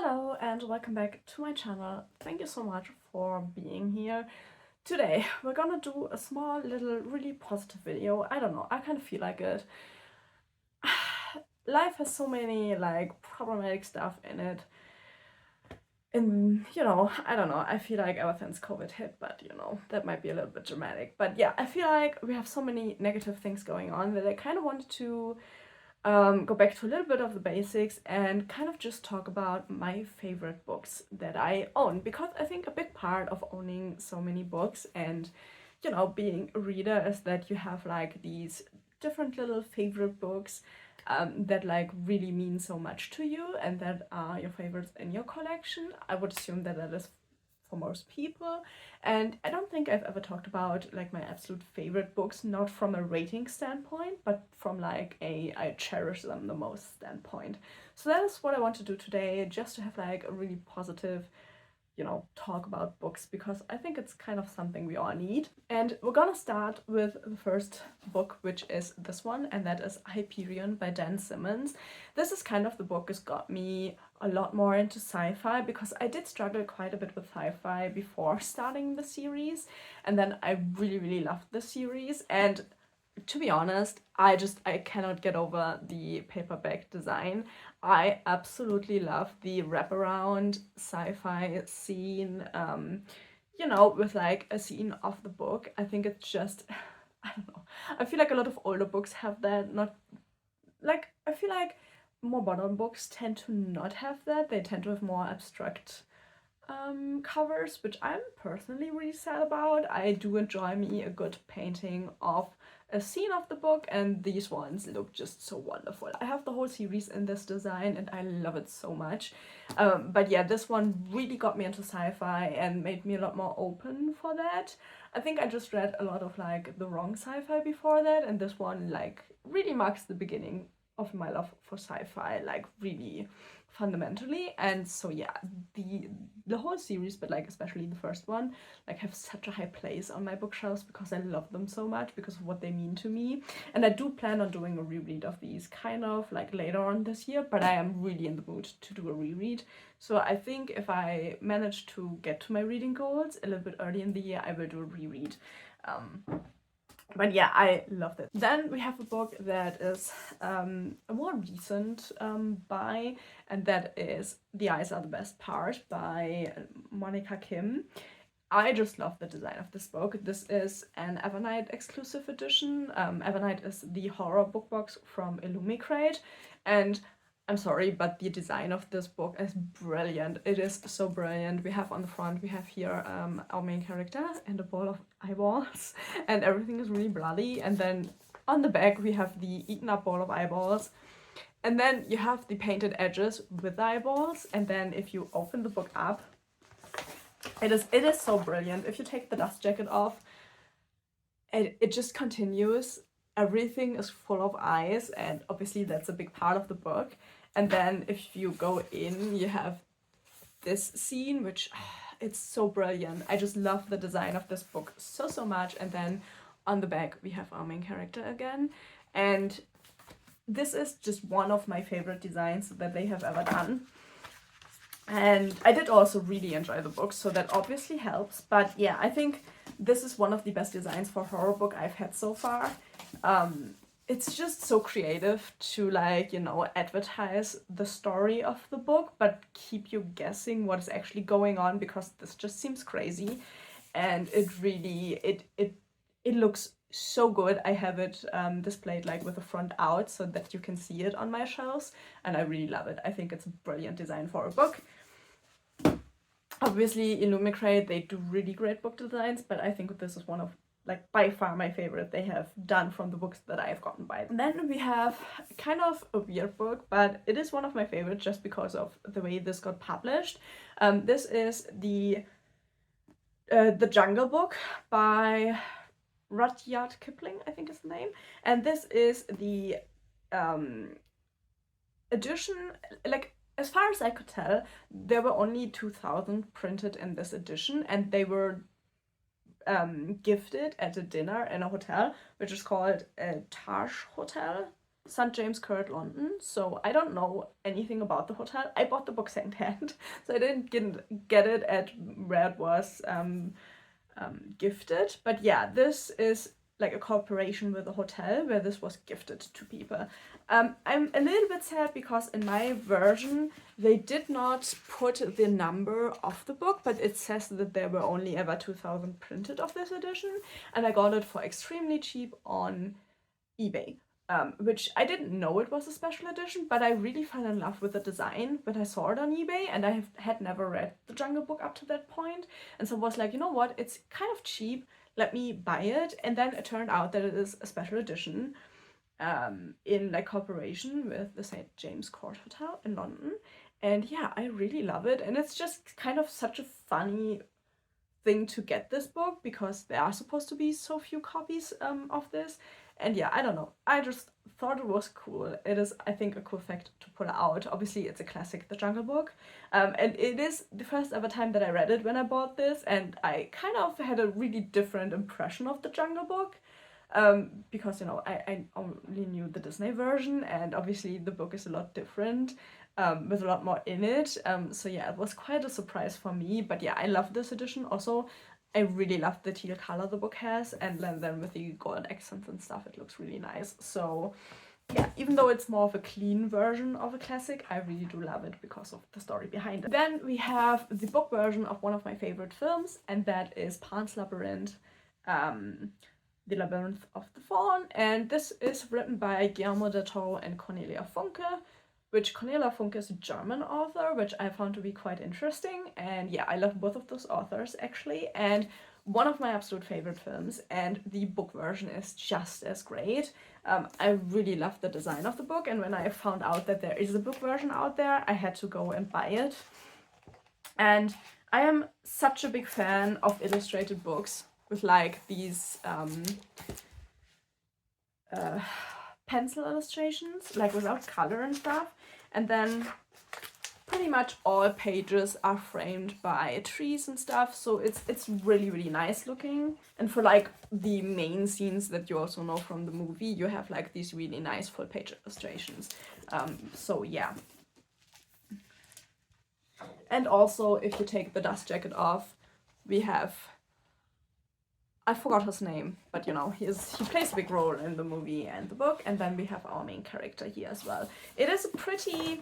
Hello and welcome back to my channel. Thank you so much for being here. Today we're gonna do a small little really positive video. I don't know, I kind of feel like it. Life has so many like problematic stuff in it. And I don't know, I feel like ever since COVID hit, but that might be a little bit dramatic. But yeah, I feel like we have so many negative things going on that I kind of wanted to go back to a little bit of the basics and kind of just talk about my favorite books that I own, because I think a big part of owning so many books and being a reader is that you have like these different little favorite books that like really mean so much to you and that are your favorites in your collection. I would assume that that is for most people. And I don't think I've ever talked about like my absolute favorite books, not from a rating standpoint, but from like a I cherish them the most standpoint. So that is what I want to do today, just to have like a really positive talk about books, because I think it's kind of something we all need. And we're gonna start with the first book, which is this one, and that is Hyperion by Dan Simmons. This is kind of the book that got me a lot more into sci-fi, because I did struggle quite a bit with sci-fi before starting the series, and then I really loved the series. And to be honest, I cannot get over the paperback design. I absolutely love the wraparound sci-fi scene, with like a scene of the book. I think it's just, I don't know. I feel like a lot of older books have that. Not like, I feel like more modern books tend to not have that. They tend to have more abstract covers, which I'm personally really sad about. I do enjoy me a good painting of a scene of the book, and these ones look just so wonderful. I have the whole series in this design and I love it so much. But yeah, this one really got me into sci-fi and made me a lot more open for that. I think I just read a lot of like the wrong sci-fi before that, and this one like really marks the beginning of my love for sci-fi, like really fundamentally. And so yeah, the whole series, but like especially the first one, like have such a high place on my bookshelves because I love them so much, because of what they mean to me. And I do plan on doing a reread of these kind of like later on this year, but I am really in the mood to do a reread. So I think if I manage to get to my reading goals a little bit early in the year, I will do a reread. But yeah, I loved it. Then we have a book that is a more recent buy, and that is The Eyes Are the Best Part by Monica Kim. I just love the design of this book. This is an Evernight exclusive edition. Evernight is the horror book box from Illumicrate, and I'm sorry, but the design of this book is brilliant. It is so brilliant. We have on the front, we have here our main character and a ball of eyeballs, and everything is really bloody. And then on the back, we have the eaten up ball of eyeballs. And then you have the painted edges with the eyeballs. And then if you open the book up, it is so brilliant. If you take the dust jacket off, it just continues. Everything is full of eyes, and obviously that's a big part of the book. And then if you go in, you have this scene, which it's so brilliant. I just love the design of this book so much. And then on the back, we have our main character again. And this is just one of my favorite designs that they have ever done. And I did also really enjoy the book, so that obviously helps. But yeah, I think this is one of the best designs for horror book I've had so far. It's just so creative to like, advertise the story of the book, but keep you guessing what is actually going on, because this just seems crazy. And it really, it looks so good. I have it displayed like with the front out so that you can see it on my shelves, and I really love it. I think it's a brilliant design for a book. Obviously, Illumicrate, they do really great book designs, but I think this is one of, like, by far my favorite they have done from the books that I have gotten by. And then we have kind of a weird book, but it is one of my favorites just because of the way this got published. This is the Jungle Book by Rudyard Kipling, I think is the name. And this is the edition, like, as far as I could tell, there were only 2,000 printed in this edition, and they were gifted at a dinner in a hotel, which is called a Taj Hotel. St. James Court, London, so I don't know anything about the hotel. I bought the book secondhand, so I didn't get it at where it was gifted. But yeah, this is like a cooperation with a hotel where this was gifted to people. I'm a little bit sad because in my version they did not put the number of the book, but it says that there were only ever 2,000 printed of this edition, and I got it for extremely cheap on eBay. Which I didn't know it was a special edition, but I really fell in love with the design when I saw it on eBay, and I had never read the Jungle Book up to that point, and so I was like, you know what, it's kind of cheap, let me buy it. And then it turned out that it is a special edition in like cooperation with the St. James Court Hotel in London, and yeah, I really love it, and it's just kind of such a funny thing to get this book because there are supposed to be so few copies of this. And yeah, I don't know, I just thought it was cool. It is, I think, a cool fact to pull out. Obviously it's a classic, The Jungle Book, and it is the first ever time that I read it when I bought this, and I kind of had a really different impression of The Jungle Book, because you know, I only knew the Disney version, and obviously the book is a lot different, with a lot more in it. So yeah, it was quite a surprise for me. But yeah, I love this edition. Also, I really love the teal color the book has, and then with the gold accents and stuff, it looks really nice. So yeah, even though it's more of a clean version of a classic, I really do love it because of the story behind it. Then we have the book version of one of my favorite films, and that is Pan's Labyrinth, The Labyrinth of the Fawn, and this is written by Guillermo del Toro and Cornelia Funke, which Cornelia Funke is a German author, which I found to be quite interesting. And yeah, I love both of those authors actually, and one of my absolute favorite films, and the book version is just as great. I really love the design of the book, and when I found out that there is a book version out there, I had to go and buy it. And I am such a big fan of illustrated books with like these pencil illustrations, like without color and stuff, and then pretty much all pages are framed by trees and stuff, so it's really nice looking. And for like the main scenes that you also know from the movie, you have like these really nice full page illustrations. So yeah. And also, if you take the dust jacket off, we have, I forgot his name, but you know, he plays a big role in the movie and the book. And then we have our main character here as well. It is a pretty,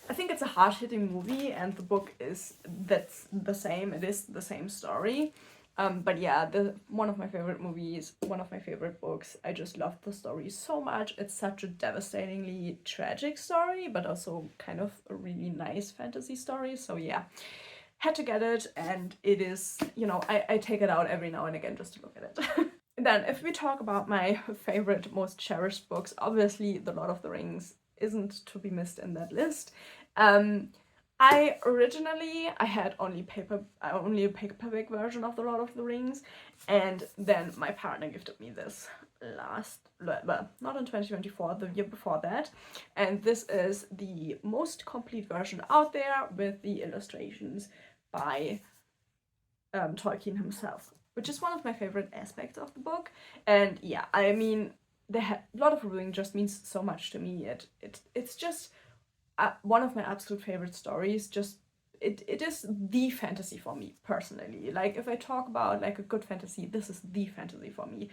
I think it's a hard-hitting movie, and the book that's the same. It is the same story. But yeah, one of my favorite movies, one of my favorite books. I just love the story so much. It's such a devastatingly tragic story, but also kind of a really nice fantasy story. So yeah, had to get it, and it is, you know, I take it out every now and again just to look at it. And then if we talk about my favorite, most cherished books, obviously The Lord of the Rings isn't to be missed in that list. I had only a paperback version of The Lord of the Rings, and then my partner gifted me this not in 2024, the year before that, and this is the most complete version out there with the illustrations by Tolkien himself, which is one of my favorite aspects of the book. And yeah, I mean, Lord of the Rings just means so much to me. It's just one of my absolute favorite stories. Just it is the fantasy for me personally. Like, if I talk about like a good fantasy, this is the fantasy for me.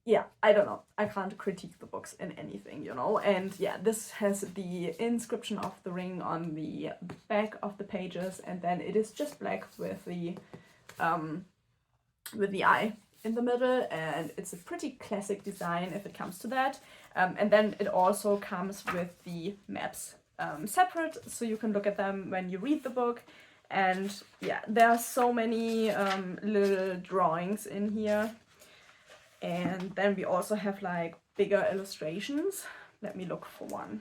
Yeah, I don't know, I can't critique the books in anything, you know. And yeah, this has the inscription of the ring on the back of the pages, and then it is just black with the eye in the middle, and it's a pretty classic design if it comes to that. And then it also comes with the maps separate, so you can look at them when you read the book. And yeah, there are so many little drawings in here. And then we also have like bigger illustrations. Let me look for one.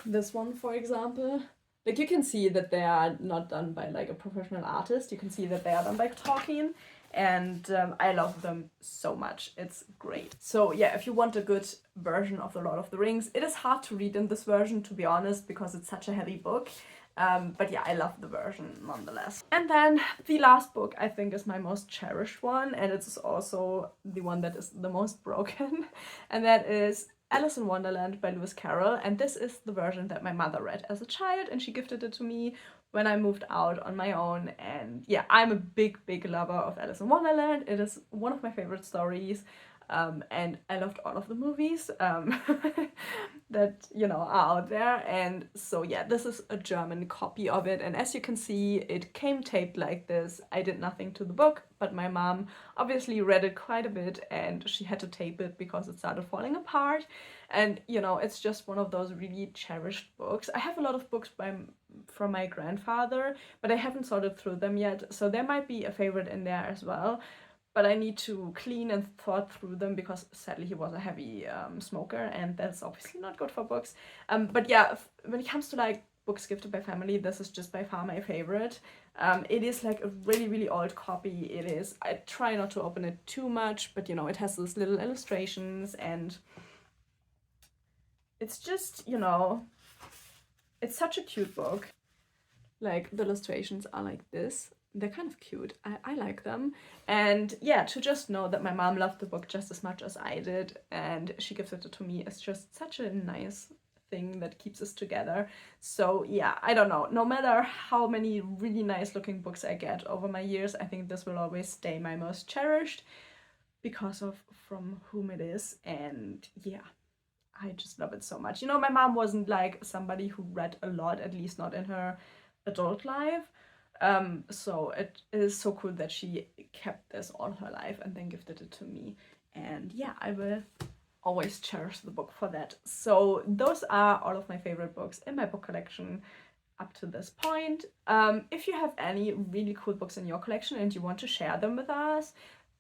This one, for example, Like, you can see that they are not done by like a professional artist. You can see that they are done by Tolkien, and I love them so much. It's great. So yeah, if you want a good version of The Lord of the Rings, it is hard to read in this version, to be honest, because it's such a heavy book. But yeah, I love the version nonetheless. And then the last book I think is my most cherished one, and it's also the one that is the most broken, and that is Alice in Wonderland by Lewis Carroll. And this is the version that my mother read as a child, and she gifted it to me when I moved out on my own. And yeah, I'm a big, big lover of Alice in Wonderland. It is one of my favorite stories. And I loved all of the movies that, you know, are out there. And so yeah, this is a German copy of it, and as you can see, it came taped like this. I did nothing to the book, but my mom obviously read it quite a bit, and she had to tape it because it started falling apart. And you know, it's just one of those really cherished books. I have a lot of books from my grandfather, but I haven't sorted through them yet, so there might be a favorite in there as well. But I need to clean and sort through them because sadly he was a heavy smoker, and that's obviously not good for books. But yeah, when it comes to like books gifted by family, this is just by far my favorite. It is like a really, really old copy. It is. I try not to open it too much, but you know, it has these little illustrations, and it's just, you know, it's such a cute book. Like, the illustrations are like this. They're kind of cute. I like them. And yeah, to just know that my mom loved the book just as much as I did, and she gifted it to me, is just such a nice thing that keeps us together. So yeah, I don't know. No matter how many really nice looking books I get over my years, I think this will always stay my most cherished because of from whom it is. And yeah, I just love it so much. You know, my mom wasn't like somebody who read a lot, at least not in her adult life. So it is so cool that she kept this all her life and then gifted it to me. And yeah, I will always cherish the book for that. So those are all of my favorite books in my book collection up to this point. If you have any really cool books in your collection and you want to share them with us,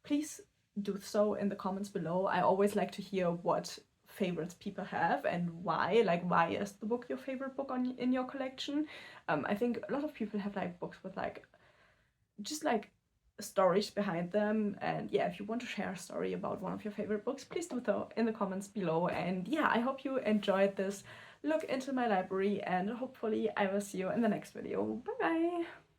please do so in the comments below. I always like to hear what favorites people have and why. Like, why is the book your favorite book in your collection? I think a lot of people have like books with like just like stories behind them. And yeah, if you want to share a story about one of your favorite books, please do so in the comments below. And yeah, I hope you enjoyed this look into my library, and hopefully I will see you in the next video. Bye bye!